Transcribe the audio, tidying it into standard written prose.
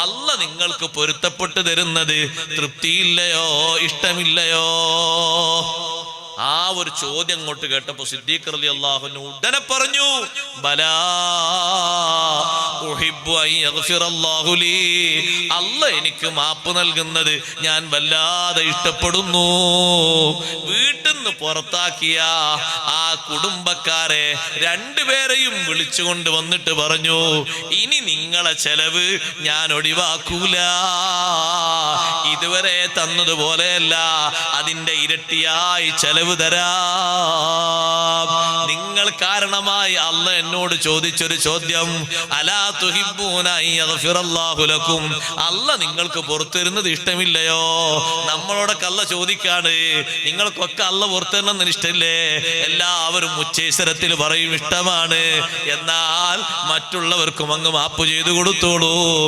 അല്ല നിങ്ങൾക്ക് പൊരുത്തപ്പെട്ടു തരുന്നത് തൃപ്തിയില്ലയോ, ഇഷ്ടമില്ലയോ? ആ ഒരു ചോദ്യം അങ്ങോട്ട് കേട്ടപ്പോ സിദ്ദീഖ് റളിയല്ലാഹു അൻഹു ഉടനെ പറഞ്ഞു, ബലാ ഉഹിബ്ബു അൻ യഗ്ഫിറല്ലാഹു ലീ, അല്ലാഹ് എനിക്ക് മാപ്പ് നൽകുന്നത് ഞാൻ വല്ലാതെ ഇഷ്ടപ്പെടുന്നു. വീട്ടിൽ നിന്ന് പുറത്താക്കിയ ആ കുടുംബക്കാരെ രണ്ടുപേരെയും വിളിച്ചുകൊണ്ട് വന്നിട്ട് പറഞ്ഞു, ഇനി നിങ്ങളെ ചെലവ് ഞാൻ ഒഴിവാക്കൂല, ഇതുവരെ തന്നതുപോലെയല്ല, അതിന്റെ ഇരട്ടിയായി ചെലവ് തരാം. നിങ്ങൾ കാരണമായി അല്ലാഹ് എന്നോട് ചോദിച്ചൊരു ചോദ്യം, അലാ തുഹിബ്ബൂന അൻ യഗ്ഫിറല്ലാഹു ലക്കും, അല്ലാഹ് നിങ്ങൾക്ക് പുറത്തുതരുന്നത് ഇഷ്ടമില്ലയോ? നമ്മളോടൊക്കെ അല്ലാഹ് ചോദിക്കാണ്, നിങ്ങൾക്കൊക്കെ അല്ലാഹ് പുറത്തുതരുന്നത് ഇഷ്ടമില്ലേ? എല്ലാവരും ഉച്ചേശ്വരത്തിൽ പറയും ഇഷ്ടമാണ്, എന്നാൽ മറ്റുള്ളവർക്കും അങ്ങ് മാപ്പ് ചെയ്തു കൊടുത്തോളൂ.